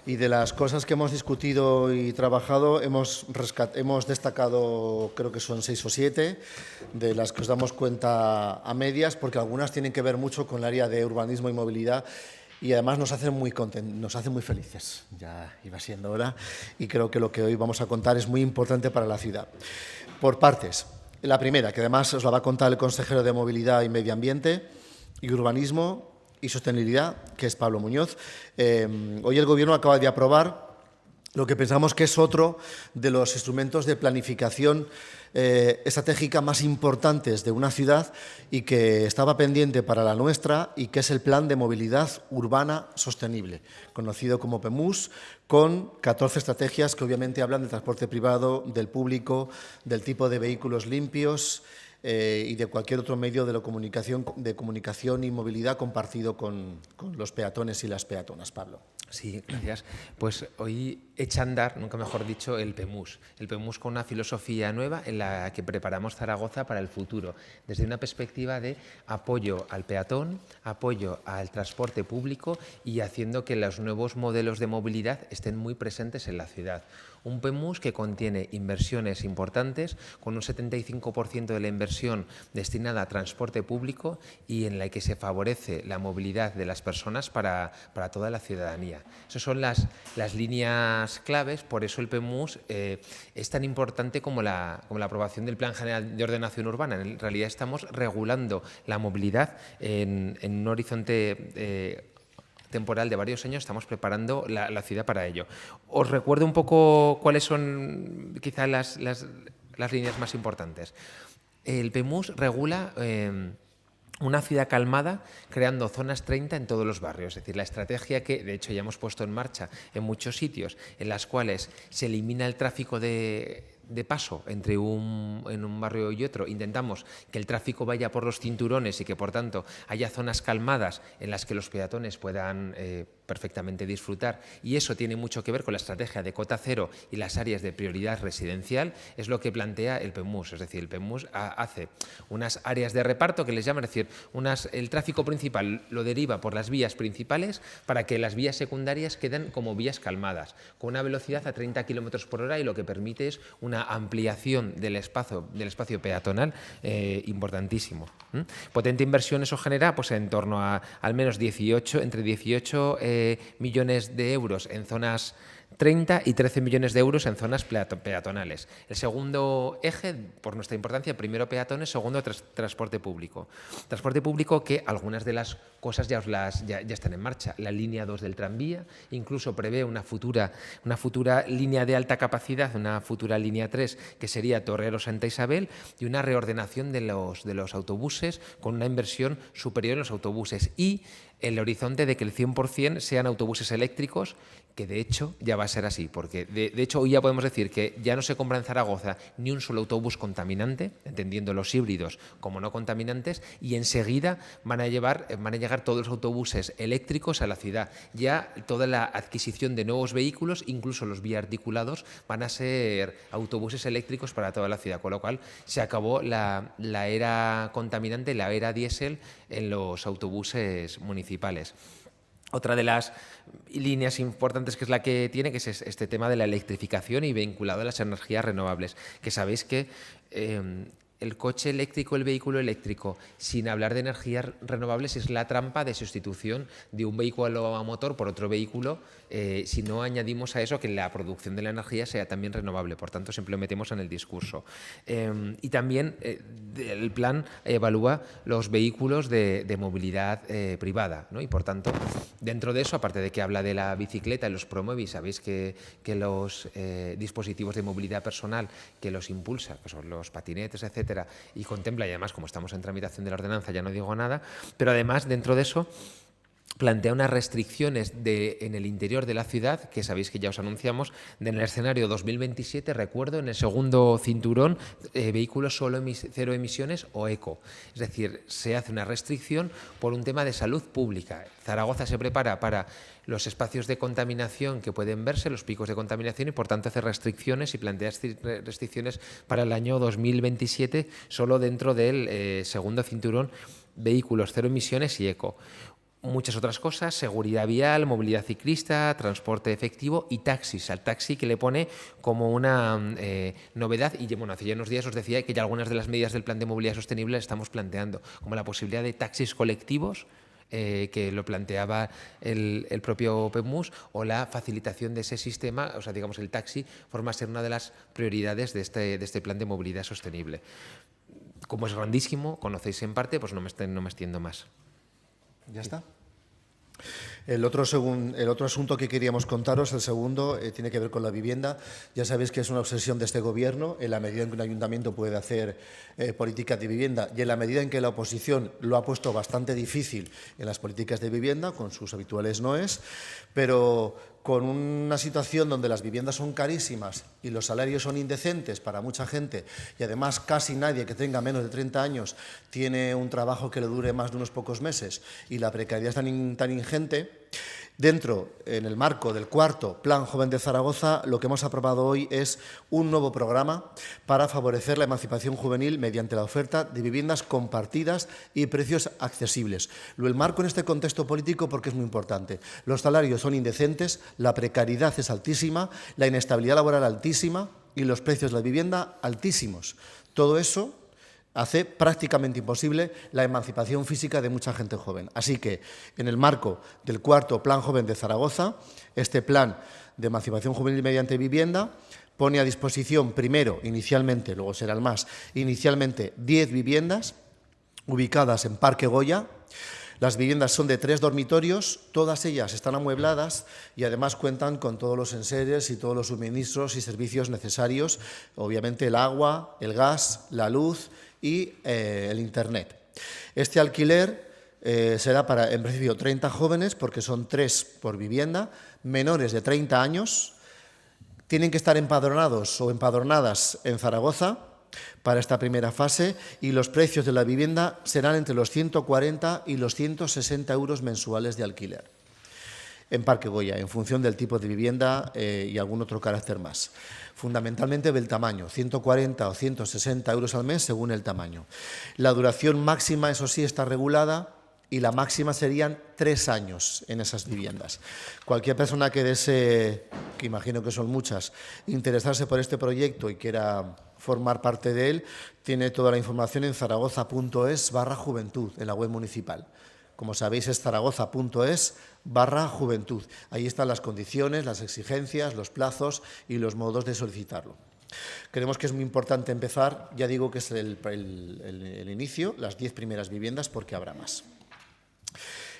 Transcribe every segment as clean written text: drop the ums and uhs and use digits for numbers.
Y de las cosas que hemos discutido y trabajado, hemos destacado, creo que son 6 o 7, de las que os damos cuenta a medias, porque algunas tienen que ver mucho con el área de urbanismo y movilidad y además nos hacen muy felices. Ya iba siendo hora y creo que lo que hoy vamos a contar es muy importante para la ciudad. Por partes. La primera, que además os la va a contar el consejero de Movilidad y Medio Ambiente y Urbanismo y Sostenibilidad, que es Pablo Muñoz. Hoy el Gobierno acaba de aprobar lo que pensamos que es otro de los instrumentos de planificación estratégica más importantes de una ciudad y que estaba pendiente para la nuestra, y que es el Plan de Movilidad Urbana Sostenible, conocido como PEMUS, con 14 estrategias que obviamente hablan del transporte privado, del público, del tipo de vehículos limpios y de cualquier otro medio de comunicación y movilidad compartido con los peatones y las peatonas. Pablo. Sí, gracias. Pues hoy echa a andar, nunca mejor dicho, el PEMUS. El PEMUS con una filosofía nueva en la que preparamos Zaragoza para el futuro, desde una perspectiva de apoyo al peatón, apoyo al transporte público y haciendo que los nuevos modelos de movilidad estén muy presentes en la ciudad. Un PEMUS que contiene inversiones importantes, con un 75% de la inversión destinada a transporte público y en la que se favorece la movilidad de las personas para toda la ciudadanía. Esas son las líneas claves, por eso el PEMUS es tan importante como la aprobación del Plan General de Ordenación Urbana. En realidad estamos regulando la movilidad en un horizonte temporal de varios años, estamos preparando la ciudad para ello. Os recuerdo un poco cuáles son quizá las líneas más importantes. El PEMUS regula una ciudad calmada creando zonas 30 en todos los barrios. Es decir, la estrategia que, de hecho, ya hemos puesto en marcha en muchos sitios, en las cuales se elimina el tráfico de paso entre en un barrio y otro. Intentamos que el tráfico vaya por los cinturones y que, por tanto, haya zonas calmadas en las que los peatones puedan perfectamente disfrutar, y eso tiene mucho que ver con la estrategia de cota cero y las áreas de prioridad residencial. Es lo que plantea el PEMUS, es decir, el PEMUS hace unas áreas de reparto que les llaman, es decir, el tráfico principal lo deriva por las vías principales para que las vías secundarias queden como vías calmadas, con una velocidad a 30 km/h, y lo que permite es una ampliación del espacio peatonal importantísimo. Potente inversión eso genera pues en torno a al menos entre 18 millones de euros en zonas 30 y 13 millones de euros en zonas peatonales. El segundo eje, por nuestra importancia, primero peatones, segundo transporte público. Transporte público que algunas de las cosas ya están en marcha. La línea 2 del tranvía incluso prevé una futura línea de alta capacidad, una futura línea 3 que sería Torrero-Santa Isabel, y una reordenación de los autobuses con una inversión superior en los autobuses, y el horizonte de que el 100% sean autobuses eléctricos, que de hecho ya va a ser así, porque de hecho hoy ya podemos decir que ya no se compra en Zaragoza ni un solo autobús contaminante, entendiendo los híbridos como no contaminantes, y enseguida van a llegar todos los autobuses eléctricos a la ciudad. Ya toda la adquisición de nuevos vehículos, incluso los biarticulados, van a ser autobuses eléctricos para toda la ciudad, con lo cual se acabó la era contaminante, la era diésel en los autobuses municipales. Otra de las líneas importantes que es la que tiene, que es este tema de la electrificación y vinculado a las energías renovables, que sabéis que el coche eléctrico, el vehículo eléctrico, sin hablar de energías renovables, es la trampa de sustitución de un vehículo a motor por otro vehículo, si no añadimos a eso que la producción de la energía sea también renovable. Por tanto, siempre lo metemos en el discurso. Y también el plan evalúa los vehículos de movilidad privada, ¿no? Y por tanto, dentro de eso, aparte de que habla de la bicicleta y los promueve, y sabéis que los dispositivos de movilidad personal que los impulsa, que son los patinetes, etcétera, y contempla, y además, como estamos en tramitación de la ordenanza, ya no digo nada, pero además, dentro de eso, plantea unas restricciones en el interior de la ciudad, que sabéis que ya os anunciamos, en el escenario 2027, recuerdo, en el segundo cinturón, vehículos cero emisiones o eco. Es decir, se hace una restricción por un tema de salud pública. Zaragoza se prepara para los espacios de contaminación que pueden verse, los picos de contaminación, y por tanto hace restricciones y plantea restricciones para el año 2027 solo dentro del segundo cinturón, vehículos cero emisiones y eco. muchas otras cosas, seguridad vial, movilidad ciclista, transporte efectivo y taxis. Al taxi que le pone como una novedad, y bueno, hace ya unos días os decía que ya algunas de las medidas del plan de movilidad sostenible las estamos planteando, como la posibilidad de taxis colectivos, que lo planteaba el propio PEMUS, o la facilitación de ese sistema. O sea, digamos, el taxi forma ser una de las prioridades de este plan de movilidad sostenible. Como es grandísimo, conocéis en parte, pues no me extiendo más. ¿Ya está? El otro asunto que queríamos contaros, el segundo, tiene que ver con la vivienda. Ya sabéis que es una obsesión de este Gobierno, en la medida en que un ayuntamiento puede hacer políticas de vivienda y en la medida en que la oposición lo ha puesto bastante difícil en las políticas de vivienda, con sus habituales noes, pero con una situación donde las viviendas son carísimas y los salarios son indecentes para mucha gente, y además casi nadie que tenga menos de 30 años tiene un trabajo que le dure más de unos pocos meses, y la precariedad es tan ingente. En el marco del cuarto Plan Joven de Zaragoza, lo que hemos aprobado hoy es un nuevo programa para favorecer la emancipación juvenil mediante la oferta de viviendas compartidas y precios accesibles. Lo enmarco en este contexto político porque es muy importante. Los salarios son indecentes, la precariedad es altísima, la inestabilidad laboral altísima y los precios de la vivienda altísimos. Todo eso hace prácticamente imposible la emancipación física de mucha gente joven. Así que, en el marco del cuarto Plan Joven de Zaragoza, este plan de emancipación juvenil mediante vivienda pone a disposición primero, inicialmente, luego serán más, inicialmente 10 viviendas ubicadas en Parque Goya. Las viviendas son de 3 dormitorios, todas ellas están amuebladas y además cuentan con todos los enseres y todos los suministros y servicios necesarios, obviamente el agua, el gas, la luz y el Internet. Este alquiler será para, en principio, 30 jóvenes, porque son 3 por vivienda, menores de 30 años, tienen que estar empadronados o empadronadas en Zaragoza para esta primera fase, y los precios de la vivienda serán entre los 140 y los 160 euros mensuales de alquiler en Parque Goya, en función del tipo de vivienda y algún otro carácter más. Fundamentalmente del tamaño, 140 o 160 euros al mes según el tamaño. La duración máxima, eso sí, está regulada, y la máxima serían 3 años en esas viviendas. Cualquier persona que desee, que imagino que son muchas, interesarse por este proyecto y quiera formar parte de él, tiene toda la información en zaragoza.es/juventud, en la web municipal. Como sabéis, es zaragoza.es/juventud. Ahí están las condiciones, las exigencias, los plazos y los modos de solicitarlo. Creemos que es muy importante empezar, ya digo que es el inicio, las 10 primeras viviendas, porque habrá más.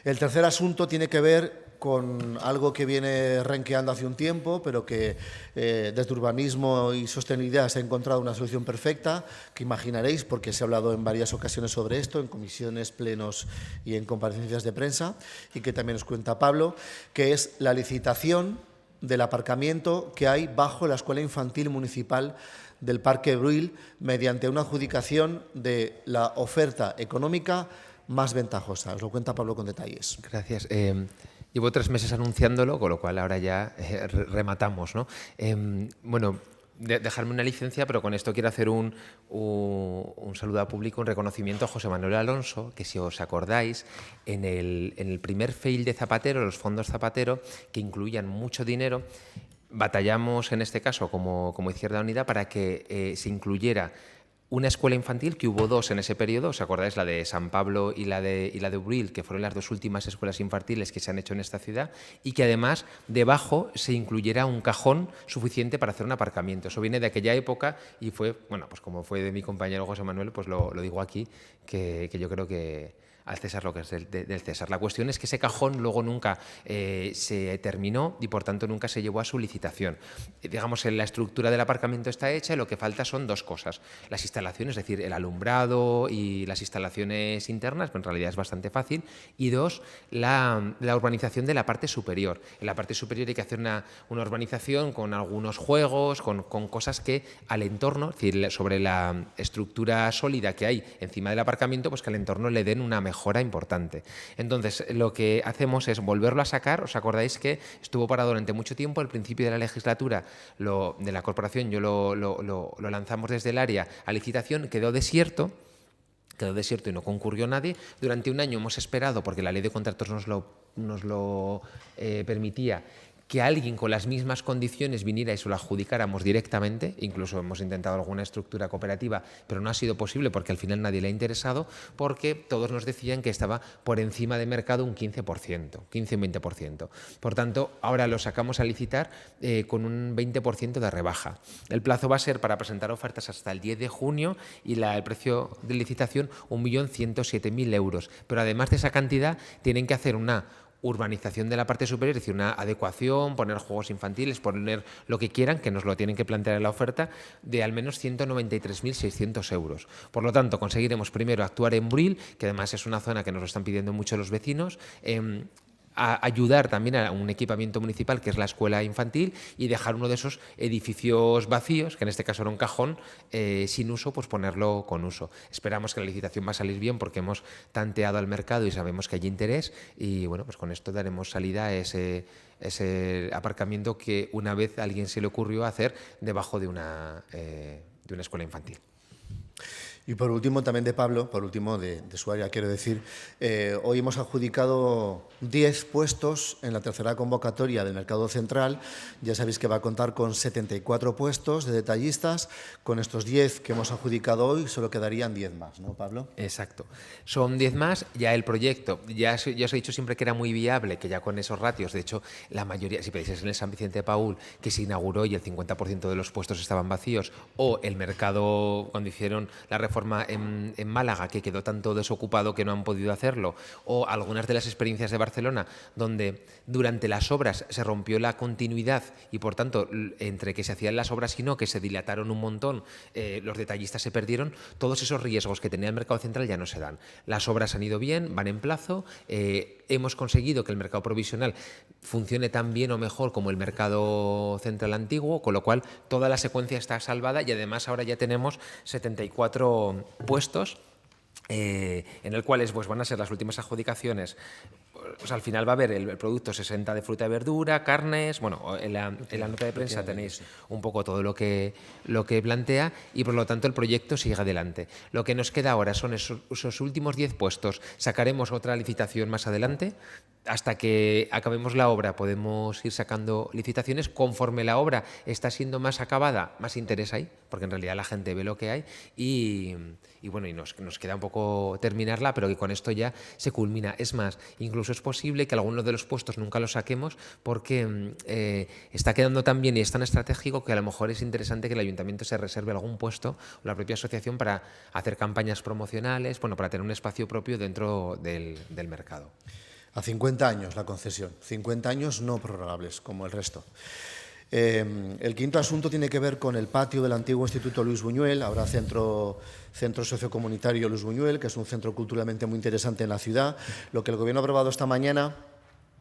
El tercer asunto tiene que ver con algo que viene renqueando hace un tiempo, pero que desde Urbanismo y Sostenibilidad se ha encontrado una solución perfecta, que imaginaréis porque se ha hablado en varias ocasiones sobre esto, en comisiones, plenos y en comparecencias de prensa, y que también os cuenta Pablo, que es la licitación del aparcamiento que hay bajo la Escuela Infantil Municipal del Parque Bruil, mediante una adjudicación de la oferta económica más ventajosa. Os lo cuenta Pablo con detalles. Gracias. Llevo 3 meses anunciándolo, con lo cual ahora ya rematamos, ¿no? Bueno, dejarme una licencia, pero con esto quiero hacer un saludo al público, un reconocimiento a José Manuel Alonso, que si os acordáis, en el primer fail de Zapatero, los fondos Zapatero, que incluían mucho dinero, batallamos en este caso como Izquierda Unida para que se incluyera una escuela infantil, que hubo 2 en ese periodo, ¿os acordáis? La de San Pablo y la de Ubril, que fueron las 2 últimas escuelas infantiles que se han hecho en esta ciudad, y que además debajo se incluyera un cajón suficiente para hacer un aparcamiento. Eso viene de aquella época y fue, bueno, pues como fue de mi compañero José Manuel, pues lo digo aquí, que yo creo que al César lo que es del César. La cuestión es que ese cajón luego nunca se terminó y por tanto nunca se llevó a su licitación. Digamos, la estructura del aparcamiento está hecha y lo que falta son 2 cosas. Las instalaciones, es decir, el alumbrado y las instalaciones internas, pero en realidad es bastante fácil. Y 2, la urbanización de la parte superior. En la parte superior hay que hacer una urbanización con algunos juegos, con cosas que al entorno, es decir, sobre la estructura sólida que hay encima del aparcamiento, pues que al entorno le den una mejora importante. Entonces, lo que hacemos es volverlo a sacar. ¿Os acordáis que estuvo parado durante mucho tiempo? Al principio de la legislatura de la corporación lo lanzamos desde el área a licitación, quedó desierto. quedó desierto y no concurrió nadie. Durante un año hemos esperado, porque la ley de contratos nos lo permitía, que alguien con las mismas condiciones viniera y se lo adjudicáramos directamente. Incluso hemos intentado alguna estructura cooperativa, pero no ha sido posible porque al final nadie le ha interesado, porque todos nos decían que estaba por encima de mercado un 15%, 15-20%. Por tanto, ahora lo sacamos a licitar con un 20% de rebaja. El plazo va a ser para presentar ofertas hasta el 10 de junio y el precio de licitación 1.107.000 euros. Pero además de esa cantidad, tienen que hacer una urbanización de la parte superior, es decir, una adecuación, poner juegos infantiles, poner lo que quieran, que nos lo tienen que plantear en la oferta, de al menos 193.600 euros. Por lo tanto, conseguiremos primero actuar en Bril, que además es una zona que nos lo están pidiendo mucho los vecinos, a ayudar también a un equipamiento municipal que es la escuela infantil y dejar uno de esos edificios vacíos, que en este caso era un cajón, sin uso, pues ponerlo con uso. Esperamos que la licitación va a salir bien porque hemos tanteado al mercado y sabemos que hay interés y bueno, pues con esto daremos salida a ese aparcamiento que una vez a alguien se le ocurrió hacer debajo de una escuela infantil. Y por último, también de Pablo, por último de su área, quiero decir, hoy hemos adjudicado 10 puestos en la tercera convocatoria del Mercado Central. Ya sabéis que va a contar con 74 puestos de detallistas. Con estos 10 que hemos adjudicado hoy, solo quedarían 10 más, ¿no, Pablo? Exacto. Son 10 más. Ya el proyecto, ya os he dicho siempre que era muy viable, que ya con esos ratios, de hecho, la mayoría, si pensáis en el San Vicente de Paúl, que se inauguró y el 50% de los puestos estaban vacíos, o el mercado, cuando hicieron la reforma en Málaga, que quedó tanto desocupado que no han podido hacerlo, o algunas de las experiencias de Barcelona, donde durante las obras se rompió la continuidad y, por tanto, entre que se hacían las obras y no, que se dilataron un montón, los detallistas se perdieron, todos esos riesgos que tenía el mercado central ya no se dan. Las obras han ido bien, van en plazo, hemos conseguido que el mercado provisional funcione tan bien o mejor como el mercado central antiguo, con lo cual toda la secuencia está salvada y además ahora ya tenemos 74 puestos en el cual pues, van a ser las últimas adjudicaciones. Pues al final va a haber el producto 60 de fruta y verdura, carnes, bueno, en la nota de prensa tenéis un poco todo lo que plantea y por lo tanto el proyecto sigue adelante. Lo que nos queda ahora son esos últimos 10 puestos. Sacaremos otra licitación más adelante. Hasta que acabemos la obra podemos ir sacando licitaciones. Conforme la obra está siendo más acabada, más interés hay, porque en realidad la gente ve lo que hay y bueno, y nos queda un poco terminarla, pero que con esto ya se culmina. Es más, incluso es posible que algunos de los puestos nunca los saquemos porque está quedando tan bien y es tan estratégico que a lo mejor es interesante que el ayuntamiento se reserve algún puesto o la propia asociación para hacer campañas promocionales, bueno, para tener un espacio propio dentro del mercado. A 50 años la concesión, 50 años no prorrogables, como el resto. El quinto asunto tiene que ver con el patio del antiguo Instituto Luis Buñuel, ahora Centro Sociocomunitario Luis Buñuel, que es un centro culturalmente muy interesante en la ciudad. Lo que el Gobierno ha aprobado esta mañana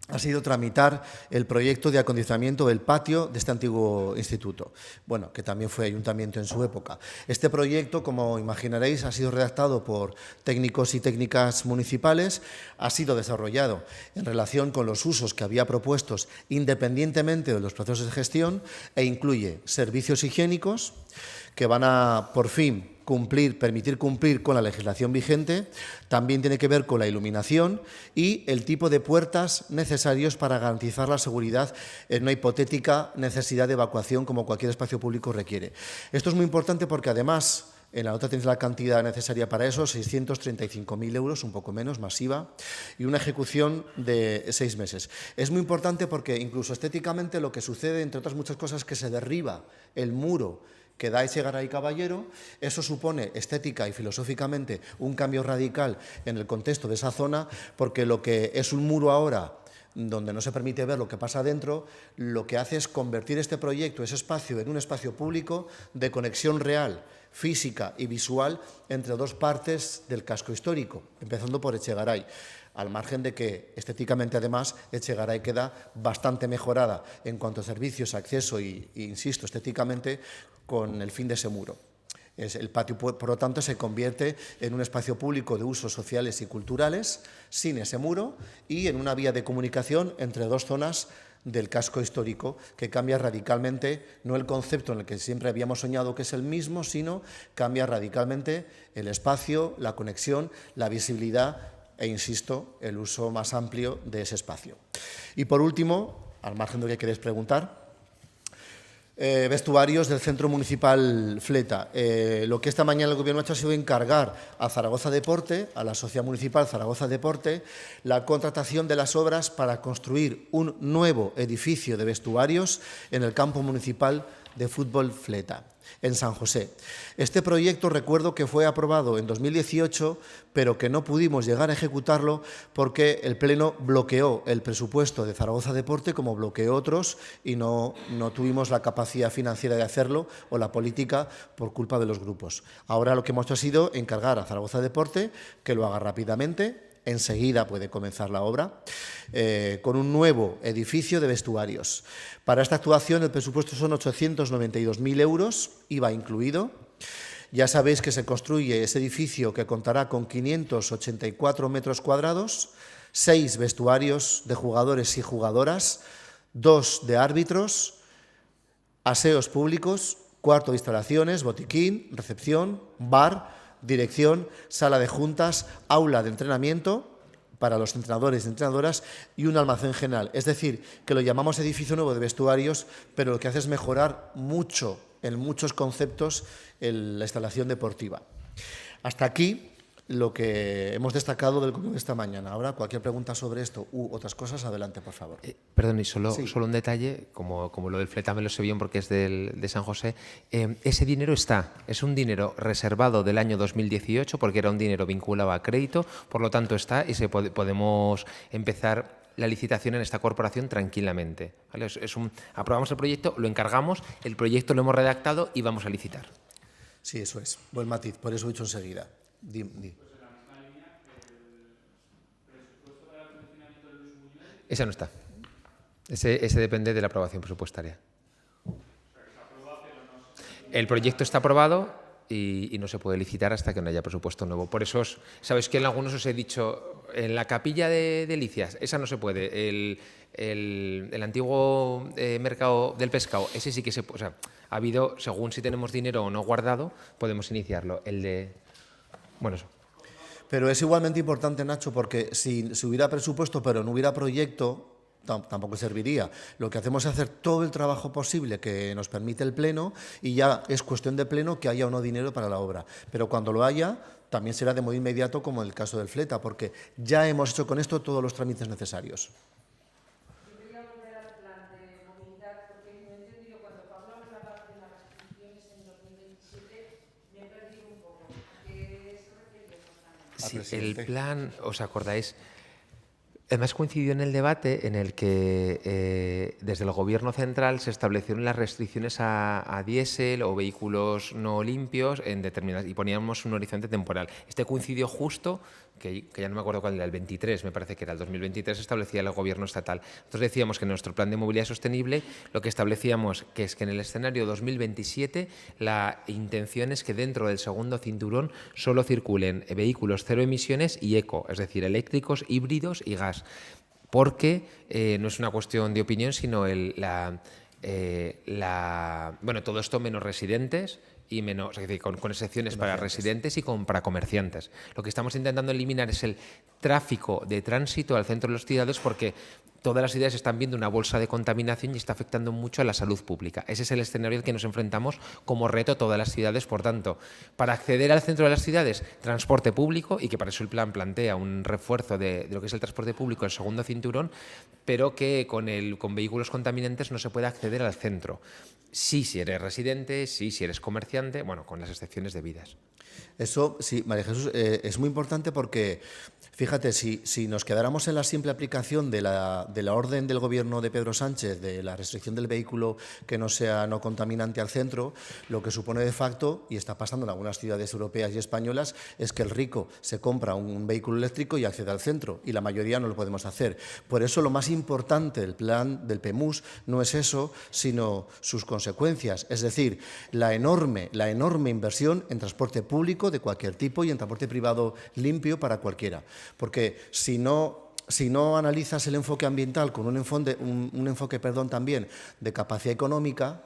ha sido tramitar el proyecto de acondicionamiento del patio de este antiguo instituto, bueno, que también fue ayuntamiento en su época. Este proyecto, como imaginaréis, ha sido redactado por técnicos y técnicas municipales, ha sido desarrollado en relación con los usos que había propuestos independientemente de los procesos de gestión e incluye servicios higiénicos que van a, por fin, permitir cumplir con la legislación vigente. También tiene que ver con la iluminación y el tipo de puertas necesarios para garantizar la seguridad en una hipotética necesidad de evacuación como cualquier espacio público requiere. Esto es muy importante porque además en la nota tenéis la cantidad necesaria para eso, 635.000 euros, un poco menos, masiva, y una ejecución de 6 meses. Es muy importante porque incluso estéticamente lo que sucede, entre otras muchas cosas, es que se derriba el muro que da Echegaray Caballero. Eso supone estética y filosóficamente un cambio radical en el contexto de esa zona, porque lo que es un muro ahora, donde no se permite ver lo que pasa dentro, lo que hace es convertir este proyecto, ese espacio, en un espacio público de conexión real, física y visual entre dos partes del casco histórico, empezando por Echegaray. Al margen de que estéticamente, además, Echegaray queda bastante mejorada en cuanto a servicios, acceso e insisto, estéticamente, con el fin de ese muro. El patio, por lo tanto, se convierte en un espacio público de usos sociales y culturales, sin ese muro, y en una vía de comunicación entre dos zonas del casco histórico, que cambia radicalmente, no el concepto en el que siempre habíamos soñado que es el mismo, sino cambia radicalmente el espacio, la conexión, la visibilidad e, insisto, el uso más amplio de ese espacio. Y por último, al margen de lo que queréis preguntar, vestuarios del Centro Municipal Fleta. Lo que esta mañana el Gobierno ha hecho ha sido encargar a Zaragoza Deporte, a la Sociedad Municipal Zaragoza Deporte, la contratación de las obras para construir un nuevo edificio de vestuarios en el campo municipal de fútbol Fleta, en San José. Este proyecto, recuerdo que fue aprobado en 2018, pero que no pudimos llegar a ejecutarlo porque el Pleno bloqueó el presupuesto de Zaragoza Deporte, como bloqueó otros, y no tuvimos la capacidad financiera de hacerlo o la política por culpa de los grupos. Ahora lo que hemos hecho ha sido encargar a Zaragoza Deporte que lo haga rápidamente. Enseguida puede comenzar la obra, con un nuevo edificio de vestuarios. Para esta actuación el presupuesto son 892.000 euros, IVA incluido. Ya sabéis que se construye ese edificio que contará con 584 metros cuadrados, 6 vestuarios de jugadores y jugadoras, 2 de árbitros, aseos públicos, cuarto de instalaciones, botiquín, recepción, bar, dirección, sala de juntas, aula de entrenamiento para los entrenadores y entrenadoras y un almacén general. Es decir, que lo llamamos edificio nuevo de vestuarios, pero lo que hace es mejorar mucho, en muchos conceptos, la instalación deportiva. Hasta aquí lo que hemos destacado del Congreso de esta mañana. Ahora, cualquier pregunta sobre esto u otras cosas, adelante, por favor. Perdón, y solo un detalle, como lo del Fleta me lo sé bien porque es de San José, ese dinero es un dinero reservado del año 2018 porque era un dinero vinculado a crédito, por lo tanto está y podemos empezar la licitación en esta corporación tranquilamente, ¿vale? Aprobamos el proyecto, lo encargamos, el proyecto lo hemos redactado y vamos a licitar. Sí, eso es. Buen matiz, por eso he dicho enseguida. Di. Esa no está. Ese depende de la aprobación presupuestaria. El proyecto está aprobado y no se puede licitar hasta que no haya presupuesto nuevo. Por eso, sabéis que en algunos os he dicho, en la capilla de Delicias, esa no se puede. El antiguo mercado del pescado, ese sí que se puede. O sea, ha habido, según si tenemos dinero o no guardado, podemos iniciarlo. Bueno, eso. Pero es igualmente importante, Nacho, porque si hubiera presupuesto pero no hubiera proyecto, tampoco serviría. Lo que hacemos es hacer todo el trabajo posible que nos permite el Pleno y ya es cuestión de Pleno que haya o no dinero para la obra. Pero cuando lo haya, también será de modo inmediato, como en el caso del Fleta, porque ya hemos hecho con esto todos los trámites necesarios. Sí, el plan, ¿os acordáis? Además coincidió en el debate en el que desde el Gobierno central se establecieron las restricciones a diésel o vehículos no limpios en determinadas y poníamos un horizonte temporal. Este coincidió justo, que ya no me acuerdo cuál era, el 23, me parece que era el 2023, establecía el Gobierno estatal. Nosotros decíamos que en nuestro plan de movilidad sostenible lo que establecíamos que es que en el escenario 2027 la intención es que dentro del segundo cinturón solo circulen vehículos cero emisiones y eco, es decir, eléctricos, híbridos y gas. Porque no es una cuestión de opinión, sino bueno, todo esto menos residentes y menos, es decir, con excepciones para residentes y para comerciantes. Lo que estamos intentando eliminar es el tráfico de tránsito al centro de las ciudades porque todas las ciudades están viendo una bolsa de contaminación y está afectando mucho a la salud pública. Ese es el escenario al que nos enfrentamos como reto a todas las ciudades. Por tanto, para acceder al centro de las ciudades, transporte público, y que para eso el plan plantea un refuerzo de lo que es el transporte público, el segundo cinturón, pero que con vehículos contaminantes no se puede acceder al centro. Sí, si eres residente, sí, si eres comerciante, bueno, con las excepciones debidas. Eso, sí, María Jesús, es muy importante porque, fíjate, si nos quedáramos en la simple aplicación de la orden del Gobierno de Pedro Sánchez de la restricción del vehículo que no sea no contaminante al centro, lo que supone de facto, y está pasando en algunas ciudades europeas y españolas, es que el rico se compra un vehículo eléctrico y accede al centro, y la mayoría no lo podemos hacer. Por eso lo más importante del plan del PEMUS no es eso, sino sus consecuencias, es decir, la enorme inversión en transporte público de cualquier tipo y en transporte privado limpio para cualquiera. Porque si no si no analizas el enfoque ambiental con un enfoque también de capacidad económica,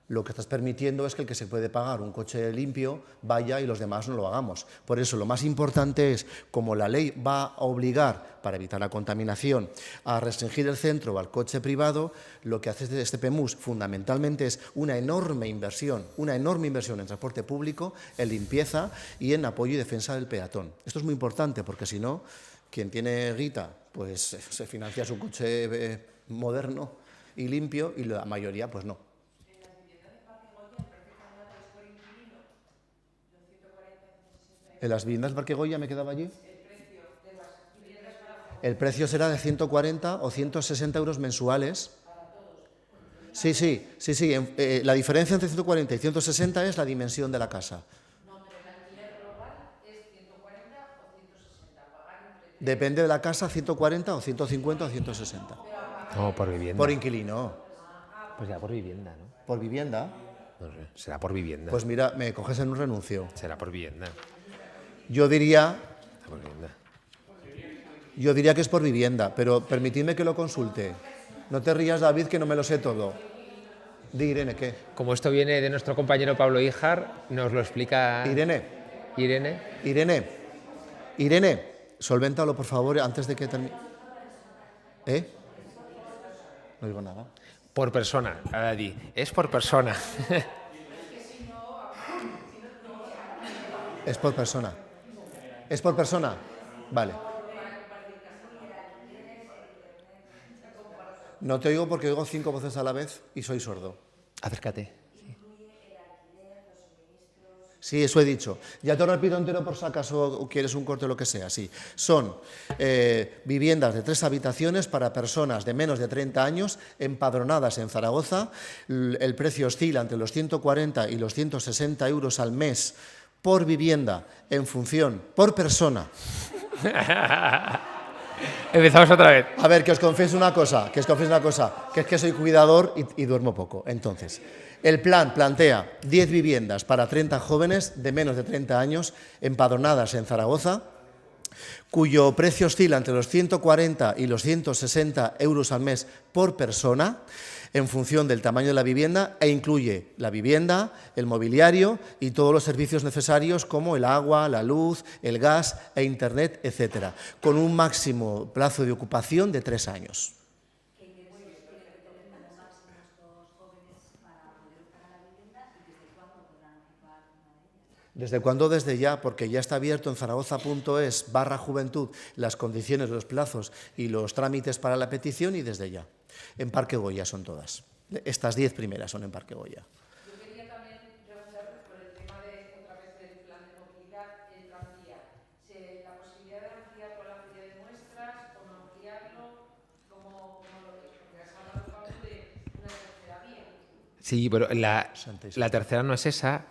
lo que estás permitiendo es que el que se puede pagar un coche limpio vaya y los demás no lo hagamos. Por eso lo más importante es, como la ley va a obligar, para evitar la contaminación, a restringir el centro al coche privado, lo que hace este PEMUS fundamentalmente es una enorme inversión en transporte público, en limpieza y en apoyo y defensa del peatón. Esto es muy importante porque si no, quien tiene guita, pues se financia su coche moderno y limpio y la mayoría pues no. ¿En las viviendas Parque Goya me quedaba allí? El precio será de 140 o 160 euros mensuales. Sí. La diferencia entre 140 y 160 es la dimensión de la casa. Depende de la casa, 140 o 150 o 160. No, por vivienda. Por inquilino. Pues ya por vivienda, ¿no? ¿Por vivienda? No sé, será por vivienda. Pues mira, me coges en un renuncio. Será por vivienda. Yo diría Será por vivienda. que es por vivienda, pero permitidme que lo consulte. No te rías, David, que no me lo sé todo. Di, Irene, ¿qué? Como esto viene de nuestro compañero Pablo Híjar, nos lo explica Irene, solvéntalo, por favor, antes de que termine. ¿Eh? No digo nada. Por persona, ahora di. Es por persona. Es por persona. ¿Es por persona? Vale. No te oigo porque oigo 5 voces a la vez y soy sordo. Acércate. Sí, eso he dicho. Ya te lo repito entero por si acaso quieres un corte o lo que sea. Sí. Son viviendas de 3 habitaciones para personas de menos de 30 años empadronadas en Zaragoza. El precio oscila entre los 140 y los 160 euros al mes por vivienda en función, por persona. Empezamos otra vez. A ver, que os confieso una cosa, que es que soy cuidador y duermo poco. Entonces, el plan plantea 10 viviendas para 30 jóvenes de menos de 30 años empadronadas en Zaragoza, cuyo precio oscila entre los 140 y los 160 euros al mes por persona, en función del tamaño de la vivienda, e incluye la vivienda, el mobiliario y todos los servicios necesarios como el agua, la luz, el gas e internet, etcétera, con un máximo plazo de ocupación de 3 años. ¿Desde cuándo? Desde ya, porque ya está abierto en zaragoza.es/juventud las condiciones, los plazos y los trámites para la petición y desde ya. En Parque Goya son todas. Estas 10 primeras son en Parque Goya. Yo quería también preguntar por el tema otra vez del plan de movilidad, el tranvía. La posibilidad de ampliar con la feria de muestras o no ampliarlo, ¿cómo lo ves? Porque has hablado, Pablo, de una tercera vía. Sí, pero la tercera no es esa.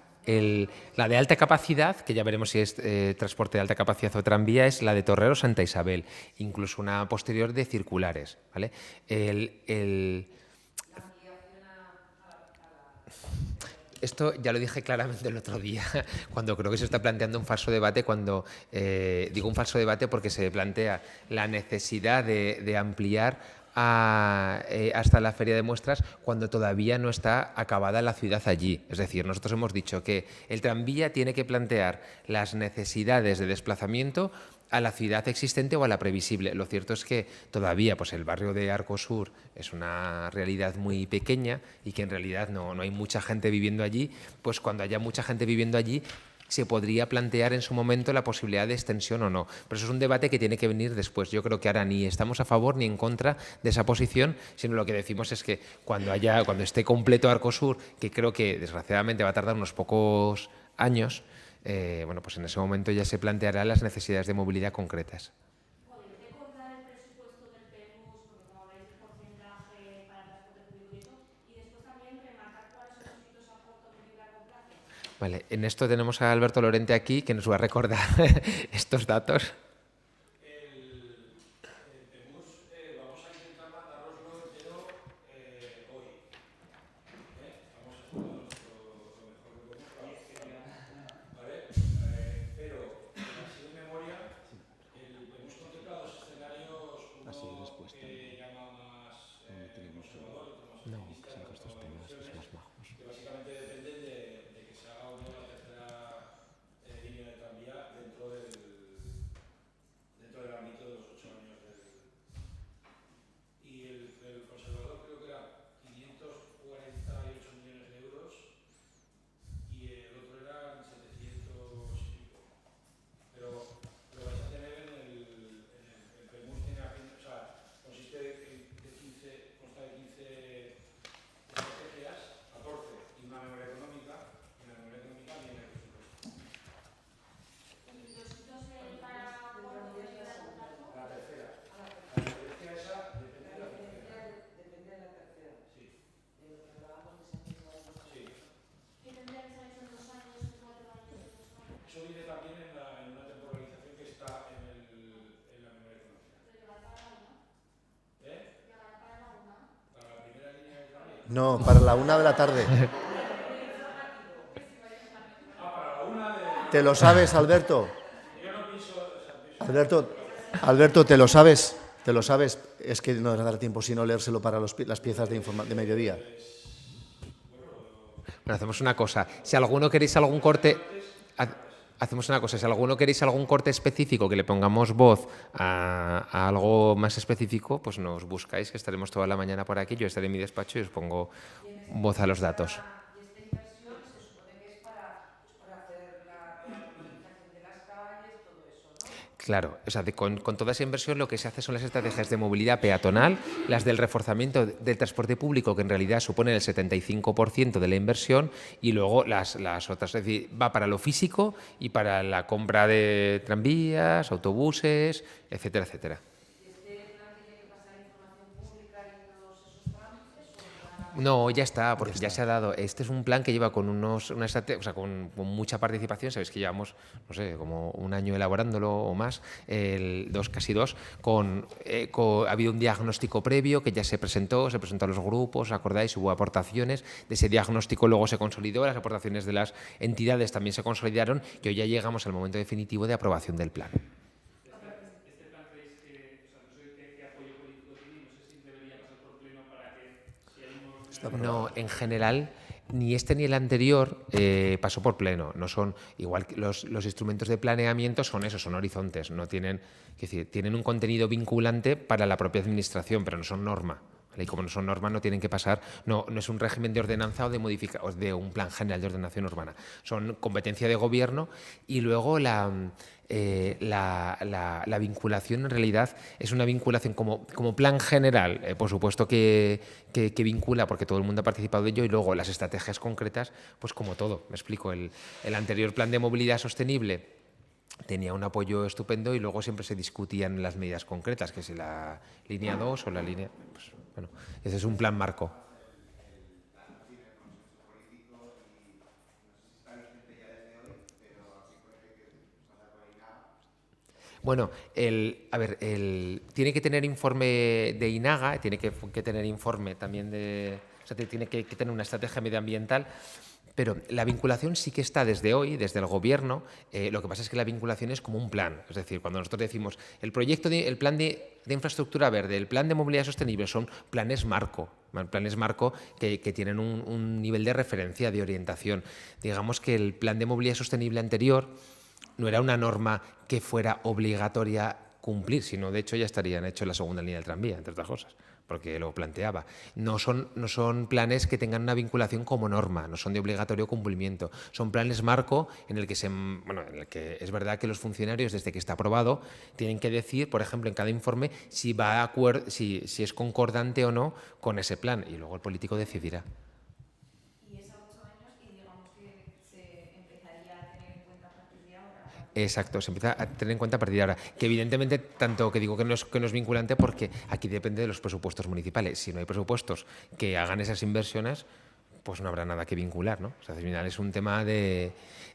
La de alta capacidad, que ya veremos si es transporte de alta capacidad o tranvía, es la de Torrero Santa Isabel, incluso una posterior de circulares, ¿vale? Esto ya lo dije claramente el otro día, cuando creo que se está planteando un falso debate, digo un falso debate porque se plantea la necesidad de ampliar hasta la feria de muestras cuando todavía no está acabada la ciudad allí. Es decir, nosotros hemos dicho que el tranvía tiene que plantear las necesidades de desplazamiento a la ciudad existente o a la previsible. Lo cierto es que todavía pues, el barrio de Arcosur es una realidad muy pequeña y que en realidad no hay mucha gente viviendo allí. Pues cuando haya mucha gente viviendo allí, se podría plantear en su momento la posibilidad de extensión o no. Pero eso es un debate que tiene que venir después. Yo creo que ahora ni estamos a favor ni en contra de esa posición, sino lo que decimos es que cuando esté completo Arcosur, que creo que desgraciadamente va a tardar unos pocos años, bueno, pues en ese momento ya se plantearán las necesidades de movilidad concretas. Vale, en esto tenemos a Alberto Lorente aquí, que nos va a recordar estos datos. Vamos a intentar mandároslo entero hoy. Vamos a hacer lo mejor que podemos. ¿Vale? Pero, así de memoria, hemos contemplado los escenarios 1, conservador, otro más No, optimista, que son otro costes más pequeños, que son inversiones, más majos. que básicamente dependen de que se haga o no la tercera línea de tranvía dentro del ámbito de los 8 años del... Y el conservador creo que era 548 millones de euros y el otro eran 700 y pico. Pero lo vais a tener en el PEMUS, tiene o sea, consiste consta de 15 estrategias, 14 y una memoria económica, y en la memoria económica viene el presupuesto. La tercera. La estrategia esa depende de la tercera. Depende de la tercera. Sí, De lo que hablábamos de esa misma sí. ¿Qué tendría que ser hecho en 2 años, en 4 años, en 2 años? Eso viene también en una temporalización que está en la memoria económica. Pero llegar para la una. ¿Eh? Llegar para la una. Para la primera línea de tranvía. No, para la 1 de la tarde. Ah, para la una de... ¿Te lo sabes, Alberto? Yo no pienso... O sea, pienso Alberto, ¿te lo sabes? ¿Te lo sabes? Es que no dará tiempo si no leérselo para las piezas de mediodía. Bueno, hacemos una cosa. Si alguno queréis algún corte... Hacemos una cosa, si alguno queréis algún corte específico que le pongamos voz a algo más específico, pues nos buscáis, que estaremos toda la mañana por aquí, yo estaré en mi despacho y os pongo voz a los datos. Y esta inversión se supone que es para hacer la urbanización de las calles, todo eso, ¿no? Claro, o sea, con toda esa inversión lo que se hace son las estrategias de movilidad peatonal, las del reforzamiento del transporte público, que en realidad suponen el 75% de la inversión, y luego las otras, es decir, va para lo físico y para la compra de tranvías, autobuses, etcétera, etcétera. ¿Y este plan tiene que pasar información pública y todos esos trámites? ¿O No, ya está, porque ya se ha dado. Este es un plan que lleva con una estrategia, o sea, con mucha participación. Sabéis que llevamos, no sé, como un año elaborándolo o más, casi dos. Ha habido un diagnóstico previo que ya se presentó a los grupos, ¿acordáis? Hubo aportaciones. De ese diagnóstico luego se consolidó, las aportaciones de las entidades también se consolidaron y hoy ya llegamos al momento definitivo de aprobación del plan. ¿Este plan creéis que, o sea, no sé qué apoyo político tiene, no sé si debería pasar por pleno para que, si hay unos... No, en general, ni este ni el anterior pasó por pleno. No son igual que los instrumentos de planeamiento son eso, son horizontes. No tienen, es decir, tienen un contenido vinculante para la propia administración, pero no son norma. ¿Vale? Y como no son normas, no tienen que pasar, no es un régimen de ordenanza o de un plan general de ordenación urbana. Son competencia de gobierno y luego la vinculación en realidad es una vinculación como plan general, por supuesto que vincula porque todo el mundo ha participado de ello, y luego las estrategias concretas, pues como todo. Me explico, el anterior plan de movilidad sostenible tenía un apoyo estupendo y luego siempre se discutían las medidas concretas, que si la línea 2 o la línea... Pues, bueno, ese es un plan marco. Bueno, tiene que tener informe de INAGA, tiene que tener informe también o sea, tiene que tener una estrategia medioambiental, pero la vinculación sí que está desde hoy, desde el Gobierno. Lo que pasa es que la vinculación es como un plan. Es decir, cuando nosotros decimos el plan de infraestructura verde, el plan de movilidad sostenible, son planes marco que tienen un nivel de referencia, de orientación. Digamos que el plan de movilidad sostenible anterior no era una norma que fuera obligatoria cumplir, sino de hecho ya estarían hechos en la segunda línea del tranvía, entre otras cosas, porque lo planteaba. No son planes que tengan una vinculación como norma, no son de obligatorio cumplimiento. Son planes marco en el que es verdad que los funcionarios, desde que está aprobado, tienen que decir, por ejemplo, en cada informe si si es concordante o no con ese plan, y luego el político decidirá. Y es a 8 años y digamos que se empezaría a tener en cuenta a partir de ahora. Exacto, se empieza a tener en cuenta a partir de ahora. Que evidentemente, tanto que digo que no es vinculante, porque aquí depende de los presupuestos municipales. Si no hay presupuestos que hagan esas inversiones, pues no habrá nada que vincular, ¿no? O sea, al final es un tema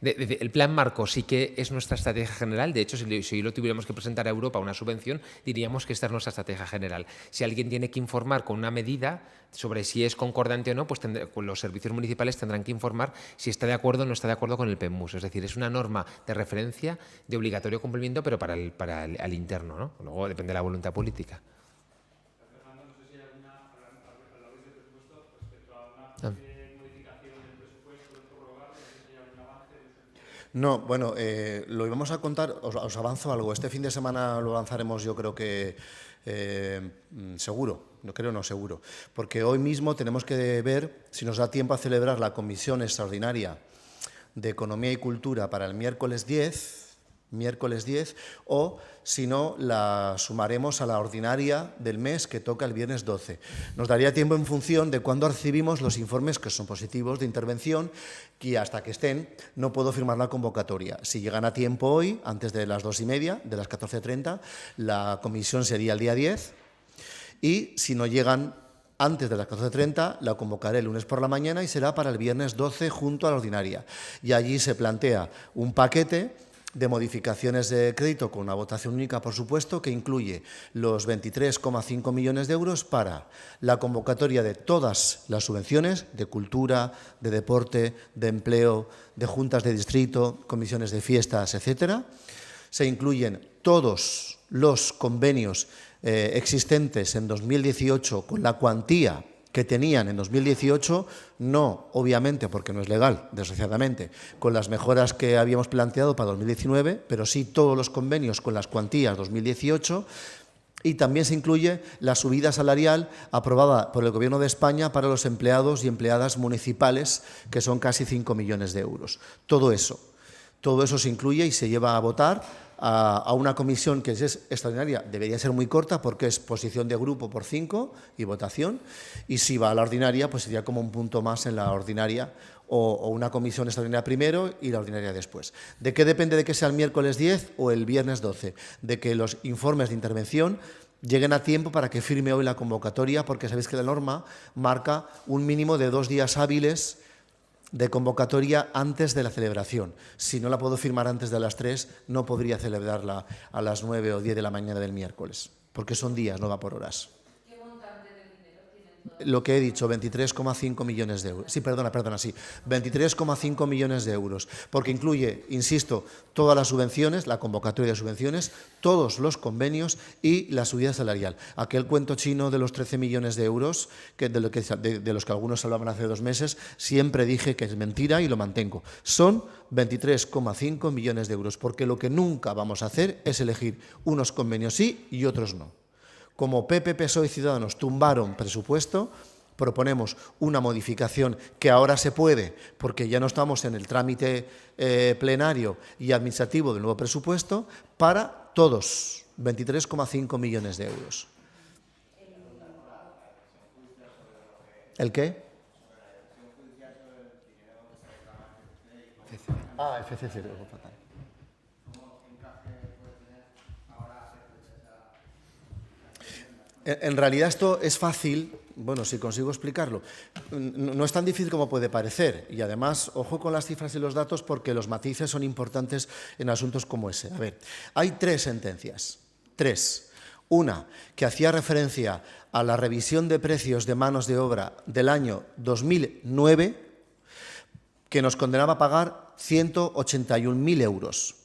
el plan marco sí que es nuestra estrategia general. De hecho, si hoy lo tuviéramos que presentar a Europa una subvención, diríamos que esta es nuestra estrategia general. Si alguien tiene que informar con una medida sobre si es concordante o no, pues los servicios municipales tendrán que informar si está de acuerdo o no está de acuerdo con el PEMUS. Es decir, es una norma de referencia de obligatorio cumplimiento, pero para el interno, ¿no? Luego depende de la voluntad política. Fernando, no sé si hay alguna, para la modificación del presupuesto, de prorrogarlo, si hay algún avance. No, bueno, lo íbamos a contar, os avanzo algo. Este fin de semana lo avanzaremos, yo creo que seguro, seguro, porque hoy mismo tenemos que ver si nos da tiempo a celebrar la comisión extraordinaria de Economía y Cultura para el miércoles 10, o si no, la sumaremos a la ordinaria del mes que toca el viernes 12. Nos daría tiempo en función de cuándo recibimos los informes que son positivos de intervención, y hasta que estén no puedo firmar la convocatoria. Si llegan a tiempo hoy, antes de las 2:30, de las 14:30, la comisión sería el día 10, y si no llegan antes de las 14:30, la convocaré el lunes por la mañana y será para el viernes 12 junto a la ordinaria. Y allí se plantea un paquete de modificaciones de crédito con una votación única, por supuesto, que incluye los 23,5 millones de euros para la convocatoria de todas las subvenciones de cultura, de deporte, de empleo, de juntas de distrito, comisiones de fiestas, etcétera. Se incluyen todos los convenios existentes en 2018 con la cuantía que tenían en 2018, no, obviamente, porque no es legal, desgraciadamente, con las mejoras que habíamos planteado para 2019, pero sí todos los convenios con las cuantías 2018, y también se incluye la subida salarial aprobada por el Gobierno de España para los empleados y empleadas municipales, que son casi 5 millones de euros. Todo eso se incluye y se lleva a votar a una comisión que es extraordinaria. Debería ser muy corta porque es posición de grupo por 5 y votación, y si va a la ordinaria pues sería como un punto más en la ordinaria, o una comisión extraordinaria primero y la ordinaria después. ¿De qué depende de que sea el miércoles 10 o el viernes 12? De que los informes de intervención lleguen a tiempo para que firme hoy la convocatoria, porque sabéis que la norma marca un mínimo de 2 días hábiles de convocatoria antes de la celebración. Si no la puedo firmar antes de las 3, no podría celebrarla a las 9 o 10 de la mañana del miércoles, porque son días, no va por horas. ¿Qué montante de dinero tienen todas? Lo que he dicho, 23,5 millones de euros. Sí, perdona, sí. 23,5 millones de euros, porque incluye, insisto, todas las subvenciones, la convocatoria de subvenciones, todos los convenios y la subida salarial. Aquel cuento chino de los 13 millones de euros, de los que algunos hablaban hace 2 meses, siempre dije que es mentira y lo mantengo. Son 23,5 millones de euros, porque lo que nunca vamos a hacer es elegir unos convenios sí y otros no. Como PP, PSOE y Ciudadanos tumbaron presupuesto, proponemos una modificación que ahora se puede, porque ya no estamos en el trámite plenario y administrativo del nuevo presupuesto, para todos, 23,5 millones de euros. ¿El qué? FCC. En realidad esto es fácil, bueno, si consigo explicarlo. No es tan difícil como puede parecer, y además, ojo con las cifras y los datos, porque los matices son importantes en asuntos como ese. A ver, hay 3 sentencias, 3. Una que hacía referencia a la revisión de precios de manos de obra del año 2009, que nos condenaba a pagar 181.000 euros.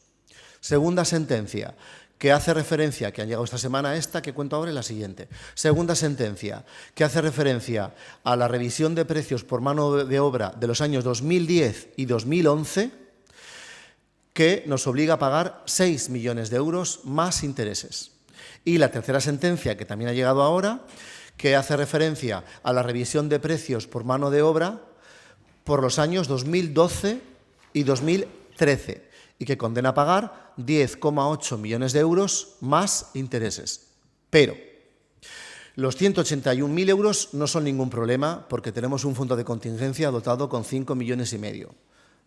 Segunda sentencia, que hace referencia, que han llegado esta semana esta, que cuento ahora, y la siguiente. Segunda sentencia, que hace referencia a la revisión de precios por mano de obra de los años 2010 y 2011, que nos obliga a pagar 6 millones de euros más intereses. Y la tercera sentencia, que también ha llegado ahora, que hace referencia a la revisión de precios por mano de obra por los años 2012 y 2013, y que condena a pagar 10,8 millones de euros más intereses. Pero los 181.000 euros no son ningún problema, porque tenemos un fondo de contingencia dotado con 5,5 millones.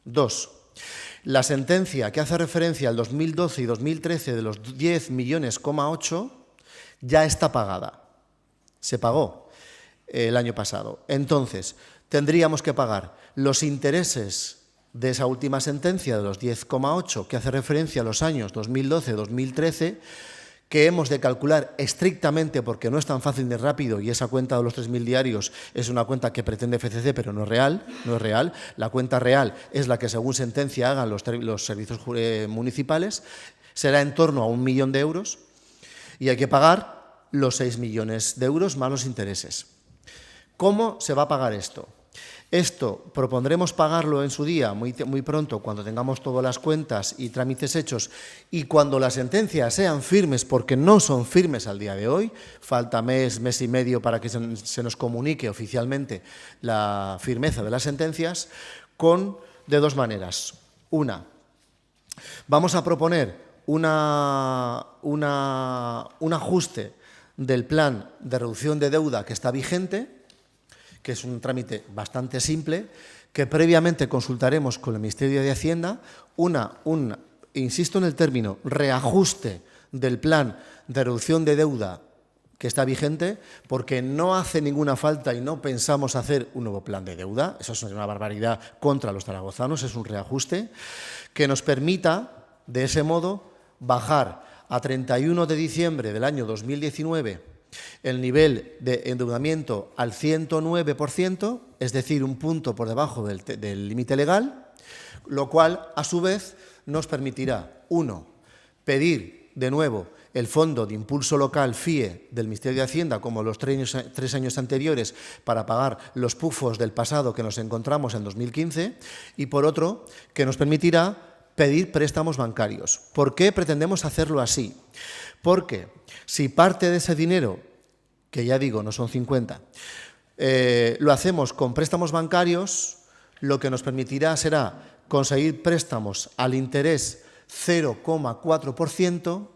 2. La sentencia que hace referencia al 2012 y 2013 de los 10,8 millones ya está pagada. Se pagó el año pasado. Entonces, tendríamos que pagar los intereses de esa última sentencia de los 10,8, que hace referencia a los años 2012-2013, que hemos de calcular estrictamente, porque no es tan fácil ni rápido, y esa cuenta de los 3.000 diarios es una cuenta que pretende FCC, pero no es real. La cuenta real es la que, según sentencia, hagan los servicios municipales. Será en torno a 1 millón de euros, y hay que pagar los 6 millones de euros más los intereses. ¿Cómo se va a pagar esto? Esto propondremos pagarlo en su día, muy pronto, cuando tengamos todas las cuentas y trámites hechos y cuando las sentencias sean firmes, porque no son firmes al día de hoy, falta mes y medio para que se nos comunique oficialmente la firmeza de las sentencias, de dos maneras. Una, vamos a proponer un ajuste del plan de reducción de deuda que está vigente, que es un trámite bastante simple, que previamente consultaremos con el Ministerio de Hacienda, insisto en el término, reajuste del plan de reducción de deuda que está vigente, porque no hace ninguna falta y no pensamos hacer un nuevo plan de deuda, eso es una barbaridad contra los zaragozanos, es un reajuste, que nos permita, de ese modo, bajar a 31 de diciembre del año 2019 el nivel de endeudamiento al 109%, es decir, un punto por debajo del límite legal, lo cual, a su vez, nos permitirá, uno, pedir de nuevo el Fondo de Impulso Local FIE del Ministerio de Hacienda, como los 3 años anteriores, para pagar los pufos del pasado que nos encontramos en 2015, y por otro, que nos permitirá pedir préstamos bancarios. ¿Por qué pretendemos hacerlo así? Porque si parte de ese dinero, que ya digo, no son 50, lo hacemos con préstamos bancarios, lo que nos permitirá será conseguir préstamos al interés 0,4%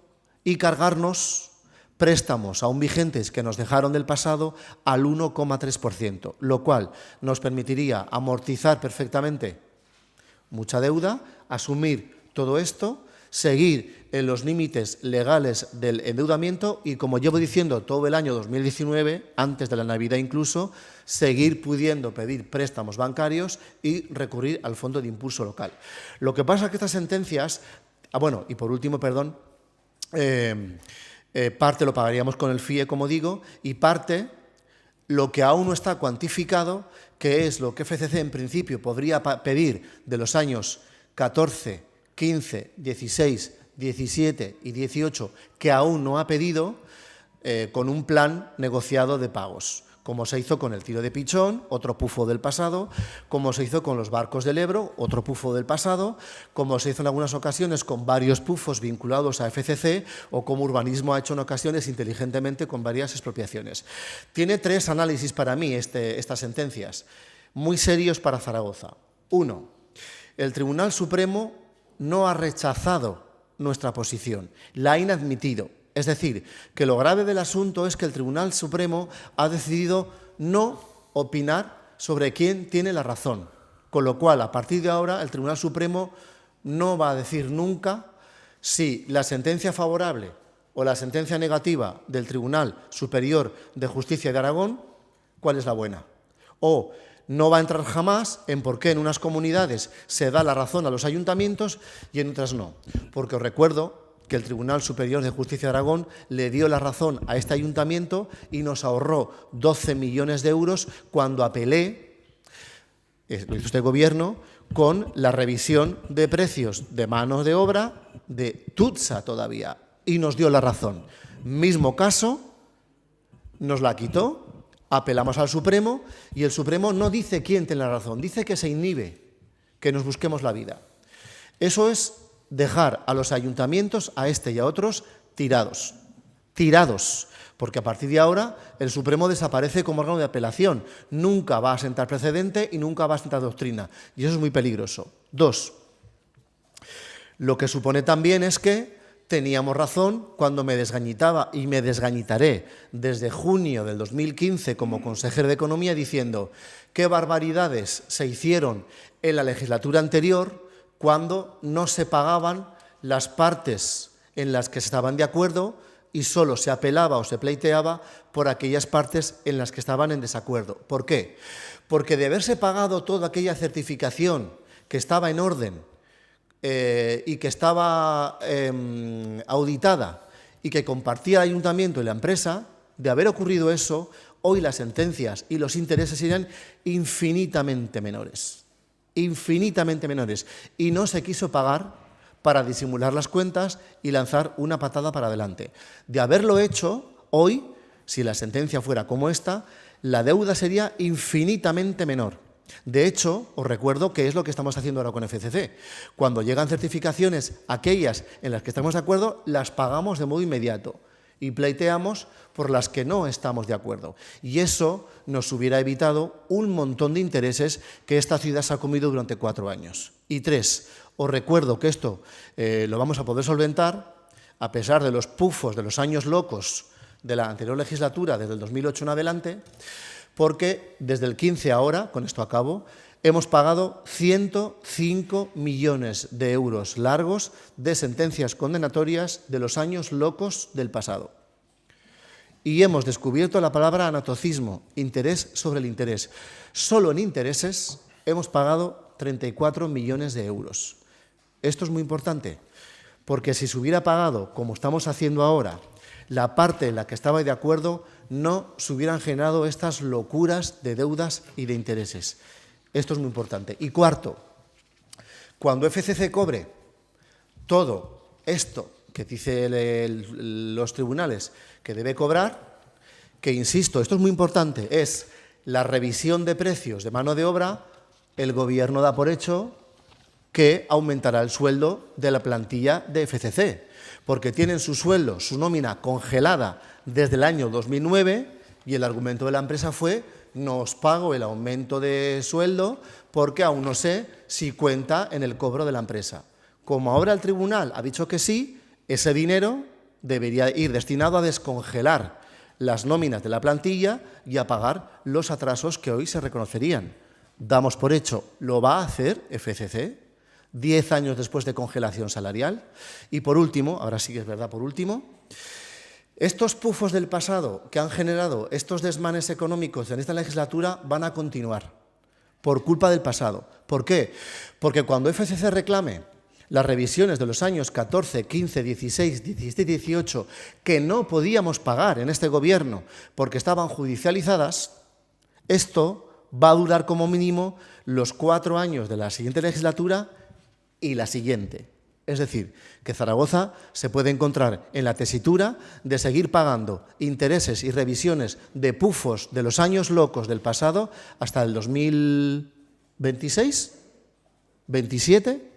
y cargarnos préstamos aún vigentes que nos dejaron del pasado al 1,3%, lo cual nos permitiría amortizar perfectamente mucha deuda, asumir todo esto, seguir en los límites legales del endeudamiento y, como llevo diciendo todo el año 2019, antes de la Navidad incluso, seguir pudiendo pedir préstamos bancarios y recurrir al Fondo de Impulso Local. Lo que pasa es que estas sentencias, y por último, perdón, parte lo pagaríamos con el FIE, como digo, y parte lo que aún no está cuantificado, que es lo que FCC en principio podría pedir de los años 14, 15, 16, 17 y 18, que aún no ha pedido, con un plan negociado de pagos, como se hizo con el tiro de Pichón, otro pufo del pasado, como se hizo con los barcos del Ebro, otro pufo del pasado, como se hizo en algunas ocasiones con varios pufos vinculados a FCC o como Urbanismo ha hecho en ocasiones inteligentemente con varias expropiaciones. Tiene 3 análisis para mí estas sentencias, muy serios para Zaragoza. 1. El Tribunal Supremo no ha rechazado nuestra posición, la ha inadmitido. Es decir, que lo grave del asunto es que el Tribunal Supremo ha decidido no opinar sobre quién tiene la razón, con lo cual, a partir de ahora, el Tribunal Supremo no va a decir nunca si la sentencia favorable o la sentencia negativa del Tribunal Superior de Justicia de Aragón, cuál es la buena. O no va a entrar jamás en por qué en unas comunidades se da la razón a los ayuntamientos y en otras no. Porque os recuerdo que el Tribunal Superior de Justicia de Aragón le dio la razón a este ayuntamiento y nos ahorró 12 millones de euros cuando apelé, lo hizo este gobierno, con la revisión de precios de mano de obra de Tutsa todavía, y nos dio la razón. Mismo caso, nos la quitó, apelamos al Supremo y el Supremo no dice quién tiene la razón, dice que se inhibe, que nos busquemos la vida. Eso es dejar a los ayuntamientos, a este y a otros, tirados, porque a partir de ahora el Supremo desaparece como órgano de apelación, nunca va a sentar precedente y nunca va a sentar doctrina, y eso es muy peligroso. 2. Lo que supone también es que teníamos razón cuando me desgañitaba y me desgañitaré desde junio del 2015 como consejero de Economía diciendo qué barbaridades se hicieron en la legislatura anterior cuando no se pagaban las partes en las que se estaban de acuerdo y solo se apelaba o se pleiteaba por aquellas partes en las que estaban en desacuerdo. ¿Por qué? Porque de haberse pagado toda aquella certificación que estaba en orden y que estaba auditada y que compartía el ayuntamiento y la empresa, de haber ocurrido eso, hoy las sentencias y los intereses serían infinitamente menores. Y no se quiso pagar para disimular las cuentas y lanzar una patada para adelante. De haberlo hecho, hoy, si la sentencia fuera como esta, la deuda sería infinitamente menor. De hecho, os recuerdo qué es lo que estamos haciendo ahora con FCC. Cuando llegan certificaciones, aquellas en las que estamos de acuerdo, las pagamos de modo inmediato y pleiteamos por las que no estamos de acuerdo. Y eso nos hubiera evitado un montón de intereses que esta ciudad se ha comido durante 4 años. Y 3, os recuerdo que esto lo vamos a poder solventar a pesar de los pufos de los años locos de la anterior legislatura, desde el 2008 en adelante, porque desde el 15 ahora, con esto acabo, hemos pagado 105 millones de euros largos de sentencias condenatorias de los años locos del pasado. Y hemos descubierto la palabra anatocismo, interés sobre el interés. Solo en intereses hemos pagado 34 millones de euros. Esto es muy importante, porque si se hubiera pagado, como estamos haciendo ahora, la parte en la que estaba de acuerdo, no se hubieran generado estas locuras de deudas y de intereses. Esto es muy importante. Y cuarto, cuando FCC cobre todo esto que dicen los tribunales que debe cobrar, que insisto, esto es muy importante, es la revisión de precios de mano de obra, el Gobierno da por hecho que aumentará el sueldo de la plantilla de FCC, porque tienen su sueldo, su nómina congelada desde el año 2009 y el argumento de la empresa fue: no os pago el aumento de sueldo porque aún no sé si cuenta en el cobro de la empresa. Como ahora el tribunal ha dicho que sí, ese dinero debería ir destinado a descongelar las nóminas de la plantilla y a pagar los atrasos que hoy se reconocerían. Damos por hecho, lo va a hacer FCC, 10 años después de congelación salarial. Y por último, ahora sí que es verdad, por último, estos pufos del pasado que han generado estos desmanes económicos en esta legislatura van a continuar por culpa del pasado. ¿Por qué? Porque cuando FCC reclame las revisiones de los años 14, 15, 16, 17 y 18 que no podíamos pagar en este gobierno porque estaban judicializadas, esto va a durar como mínimo los 4 años de la siguiente legislatura y la siguiente. Es decir, que Zaragoza se puede encontrar en la tesitura de seguir pagando intereses y revisiones de pufos de los años locos del pasado hasta el 2026, 27,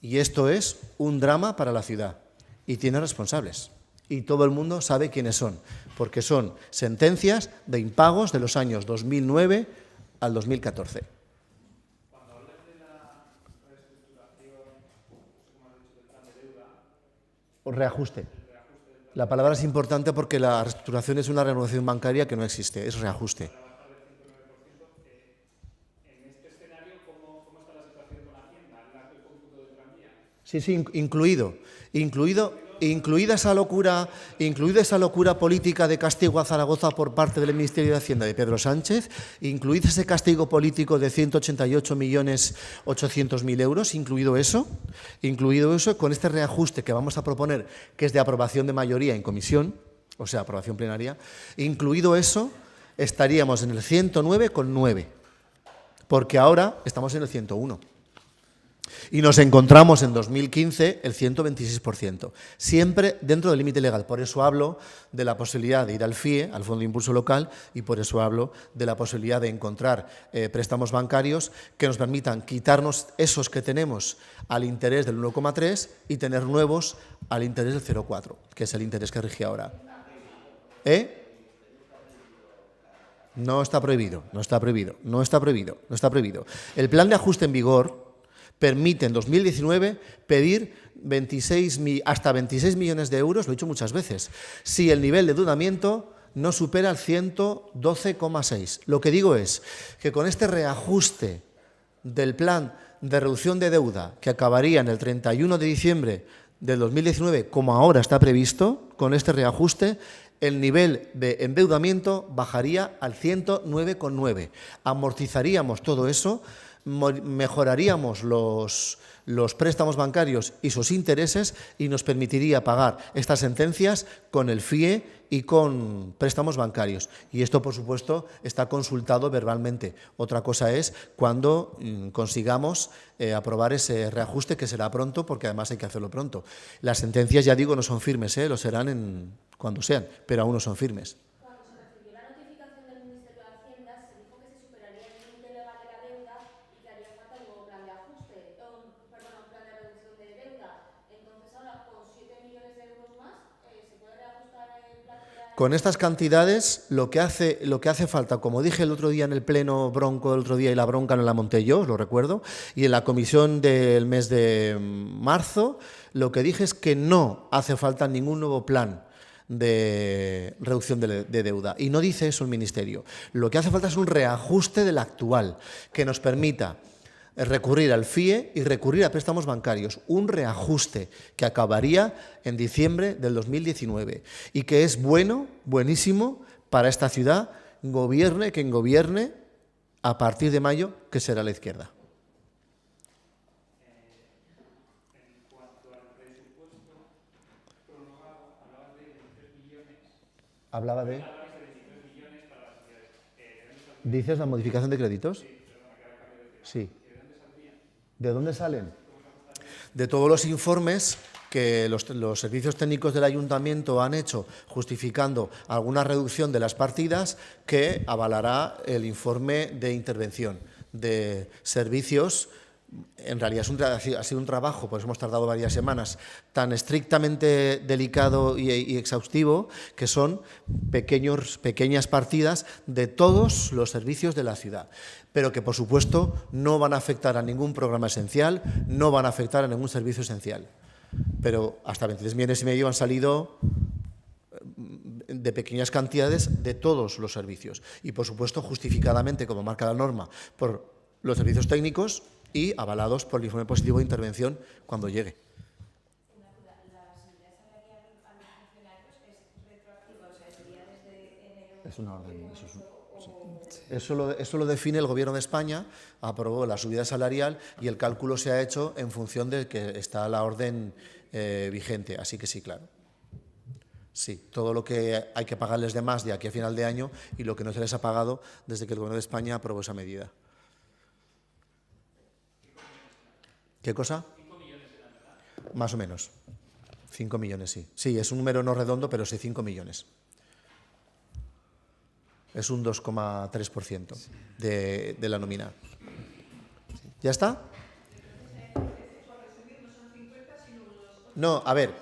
y esto es un drama para la ciudad y tiene responsables. Y todo el mundo sabe quiénes son, porque son sentencias de impagos de los años 2009 al 2014. O reajuste. La palabra es importante porque la reestructuración es una renovación bancaria que no existe, es reajuste. En este escenario, ¿cómo está la situación con Hacienda, el cómputo del tranvía? Sí, incluida esa locura política de castigo a Zaragoza por parte del Ministerio de Hacienda de Pedro Sánchez, incluido ese castigo político de 188.800.000 euros, incluido eso, con este reajuste que vamos a proponer, que es de aprobación de mayoría en comisión, o sea, aprobación plenaria, incluido eso, estaríamos en el 109,9, porque ahora estamos en el 101. Y nos encontramos en 2015 el 126%, siempre dentro del límite legal. Por eso hablo de la posibilidad de ir al FIE, al Fondo de Impulso Local, y por eso hablo de la posibilidad de encontrar préstamos bancarios que nos permitan quitarnos esos que tenemos al interés del 1,3 y tener nuevos al interés del 0,4, que es el interés que rige ahora. No está prohibido. El plan de ajuste en vigor permite en 2019 pedir hasta 26 millones de euros, lo he dicho muchas veces, si el nivel de endeudamiento no supera el 112,6. Lo que digo es que con este reajuste del plan de reducción de deuda que acabaría en el 31 de diciembre del 2019, como ahora está previsto, con este reajuste, el nivel de endeudamiento bajaría al 109,9. Amortizaríamos todo eso, mejoraríamos los préstamos bancarios y sus intereses y nos permitiría pagar estas sentencias con el FIE y con préstamos bancarios. Y esto, por supuesto, está consultado verbalmente. Otra cosa es cuando consigamos aprobar ese reajuste, que será pronto, porque además hay que hacerlo pronto. Las sentencias, ya digo, no son firmes, lo serán cuando sean, pero aún no son firmes. Cuando se recibió la notificación del Ministerio de Hacienda, se dijo que se superaría el límite legal de la Con estas cantidades, lo que hace falta, como dije el otro día en el pleno bronco del otro día, y la bronca no la monté yo, os lo recuerdo, y en la comisión del mes de marzo, lo que dije es que no hace falta ningún nuevo plan de reducción de deuda. Y no dice eso el Ministerio. Lo que hace falta es un reajuste del actual, que nos permita recurrir al FIE y recurrir a préstamos bancarios, un reajuste que acabaría en diciembre del 2019 y que es buenísimo para esta ciudad, gobierne quien gobierne, a partir de mayo, que será la izquierda. En cuanto al presupuesto prorrogado, hablabas de 23 millones. Hablaba de... Hablabas de 23 millones para las ciudades. ¿Dices la modificación de créditos? Sí. ¿De dónde salen? De todos los informes que los servicios técnicos del ayuntamiento han hecho justificando alguna reducción de las partidas que avalará el informe de intervención de servicios. En realidad ha sido un trabajo, por eso hemos tardado varias semanas, tan estrictamente delicado y exhaustivo, que son pequeñas partidas de todos los servicios de la ciudad, pero que por supuesto no van a afectar a ningún programa esencial, no van a afectar a ningún servicio esencial. Pero hasta 23,5 millones han salido de pequeñas cantidades de todos los servicios y por supuesto justificadamente, como marca la norma, por los servicios técnicos y avalados por el informe positivo de intervención cuando llegue. Una duda, ¿la subida salarial a los funcionarios es retroactiva? O sea, ¿sería desde enero? Es una orden. Eso lo define el Gobierno de España, aprobó la subida salarial y el cálculo se ha hecho en función de que está la orden vigente. Así que sí, claro. Sí, todo lo que hay que pagarles de más de aquí a final de año y lo que no se les ha pagado desde que el Gobierno de España aprobó esa medida. ¿Qué cosa? 5 millones eran, ¿verdad? Más o menos. 5 millones, sí. Sí, es un número no redondo, pero sí 5 millones. Es un 2,3% de la nominal. ¿Ya está? No, a ver,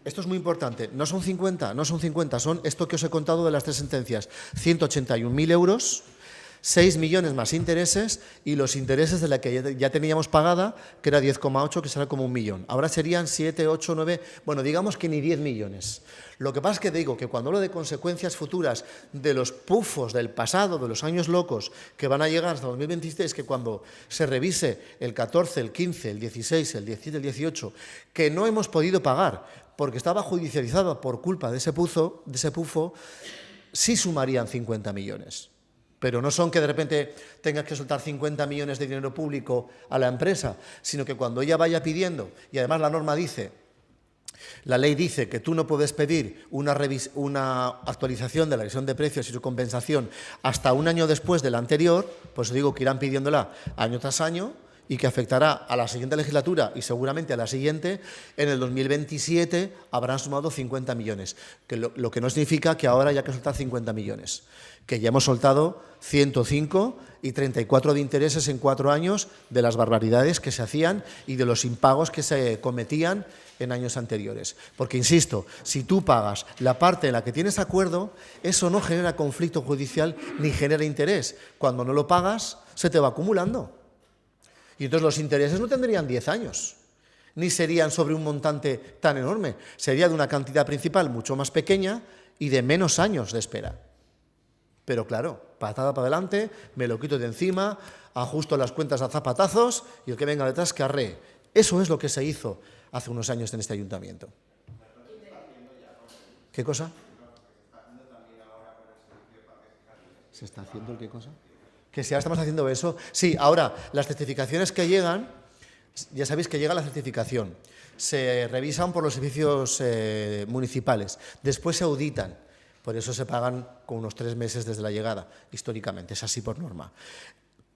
esto es muy importante. No son 50, son esto que os he contado de las 3 sentencias. 181.000 euros, 6 millones más intereses y los intereses de la que ya teníamos pagada, que era 10,8, que será como 1 millón. Ahora serían 7, 8, 9, bueno, digamos que ni 10 millones. Lo que pasa es que digo que cuando hablo de consecuencias futuras de los pufos del pasado, de los años locos que van a llegar hasta 2026, que cuando se revise el 14, el 15, el 16, el 17, el 18, que no hemos podido pagar porque estaba judicializado por culpa de ese pufo, sí sumarían 50 millones. Pero no son que de repente tengas que soltar 50 millones de dinero público a la empresa, sino que cuando ella vaya pidiendo, y además la norma dice, la ley dice que tú no puedes pedir una actualización de la revisión de precios y su compensación hasta un año después de la anterior, pues digo que irán pidiéndola año tras año y que afectará a la siguiente legislatura y seguramente a la siguiente. En el 2027 habrán sumado 50 millones, que lo que no significa que ahora haya que soltar 50 millones, que ya hemos soltado 105 y 34 de intereses en 4 años de las barbaridades que se hacían y de los impagos que se cometían en años anteriores. Porque, insisto, si tú pagas la parte en la que tienes acuerdo, eso no genera conflicto judicial ni genera interés. Cuando no lo pagas, se te va acumulando. Y entonces los intereses no tendrían 10 años, ni serían sobre un montante tan enorme. Sería de una cantidad principal mucho más pequeña y de menos años de espera. Pero claro, patada para adelante, me lo quito de encima, ajusto las cuentas a zapatazos y el que venga detrás que arree. Eso es lo que se hizo hace unos años en este ayuntamiento. ¿Qué cosa? ¿Se está haciendo el qué cosa? ¿Que si ahora estamos haciendo eso? Sí, ahora, las certificaciones que llegan, ya sabéis que llega la certificación, se revisan por los servicios municipales, después se auditan, por eso se pagan con unos 3 meses desde la llegada, históricamente, es así por norma.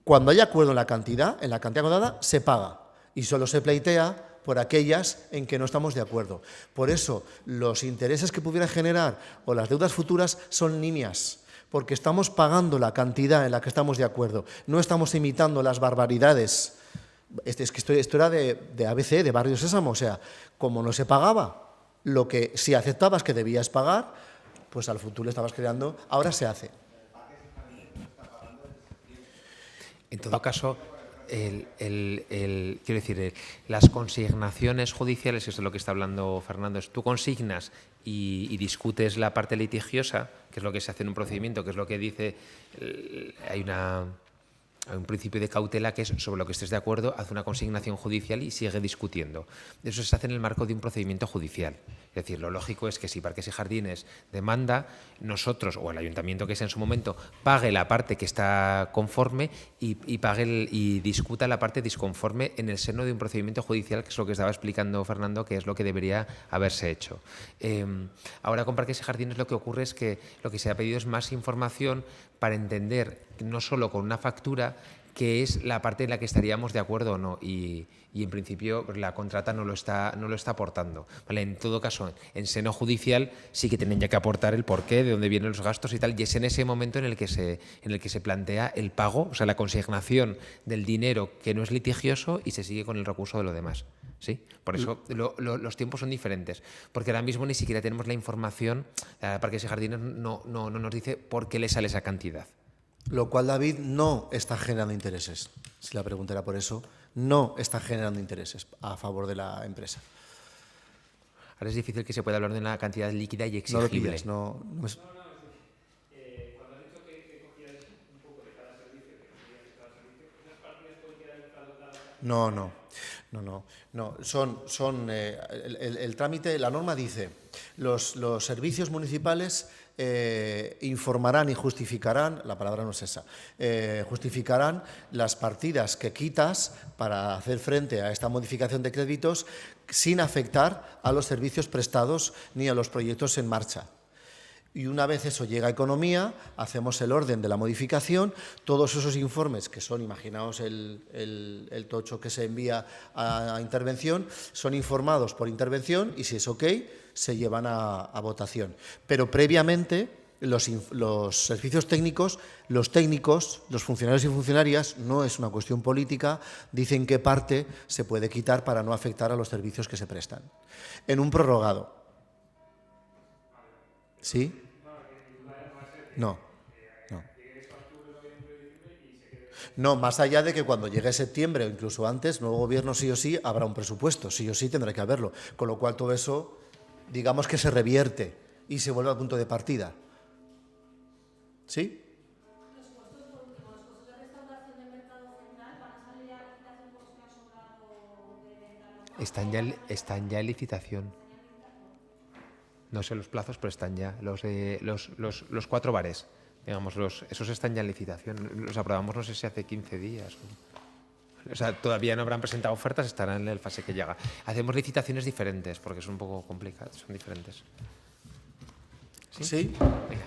Cuando hay acuerdo en la cantidad acordada, se paga y solo se pleitea por aquellas en que no estamos de acuerdo. Por eso, los intereses que pudiera generar o las deudas futuras son nimias, porque estamos pagando la cantidad en la que estamos de acuerdo, no estamos imitando las barbaridades. Esto era de ABC, de Barrio Sésamo, o sea, como no se pagaba lo que si aceptabas que debías pagar, pues al futuro le estabas creando, ahora se hace. En todo caso, quiero decir, las consignaciones judiciales, que es de lo que está hablando Fernando, es tú consignas y discutes la parte litigiosa, que es lo que se hace en un procedimiento, que es lo que dice, hay un principio de cautela que es sobre lo que estés de acuerdo, haz una consignación judicial y sigue discutiendo. Eso se hace en el marco de un procedimiento judicial. Es decir, lo lógico es que si Parques y Jardines demanda, nosotros o el ayuntamiento que sea en su momento pague la parte que está conforme y discuta la parte disconforme en el seno de un procedimiento judicial, que es lo que estaba explicando Fernando, que es lo que debería haberse hecho. Ahora con Parques y Jardines lo que ocurre es que lo que se ha pedido es más información para entender, no solo con una factura, qué es la parte en la que estaríamos de acuerdo o no. Y en principio la contrata no lo está aportando. ¿Vale? En todo caso, en seno judicial sí que tienen ya que aportar el porqué, de dónde vienen los gastos y tal. Y es en ese momento en el que se plantea el pago, o sea, la consignación del dinero que no es litigioso y se sigue con el recurso de lo demás. ¿Sí? Por eso los tiempos son diferentes. Porque ahora mismo ni siquiera tenemos la información, Parques y Jardines no nos dice por qué le sale esa cantidad. Lo cual, David, no está generando intereses. Si la pregunta era por eso, no está generando intereses a favor de la empresa. Ahora es difícil que se pueda hablar de una cantidad líquida y No exigible. lo pillas, no es... Cuando has dicho que cogías un poco de cada servicio, que cogías de cada servicio, ¿esas partidas pueden quedar infradotadas? No. El trámite, la norma dice, los servicios municipales informarán y justificarán, la palabra no es esa, justificarán las partidas que quitas para hacer frente a esta modificación de créditos sin afectar a los servicios prestados ni a los proyectos en marcha. Y una vez eso llega a Economía, hacemos el orden de la modificación, todos esos informes que son, imaginaos el tocho que se envía a Intervención, son informados por Intervención y si es ok, se llevan a votación. Pero previamente los servicios técnicos, los técnicos, los funcionarios y funcionarias, no es una cuestión política, dicen qué parte se puede quitar para no afectar a los servicios que se prestan. En un prorrogado. ¿Sí? No. No, más allá de que cuando llegue septiembre o incluso antes, nuevo gobierno sí o sí habrá un presupuesto, sí o sí tendrá que haberlo. Con lo cual todo eso, digamos que se revierte y se vuelve al punto de partida. ¿Sí? Los costos, por último, los costos de restauración del mercado central van a salir a licitación por si me ha sobrado de venta local. Están ya en licitación. No sé los plazos, pero están ya. Los 4 bares, digamos, esos están ya en licitación. Los aprobamos, no sé si hace 15 días. O sea, todavía no habrán presentado ofertas, estarán en la fase que llega. Hacemos licitaciones diferentes, porque son un poco complicadas, son diferentes. ¿Sí? Venga.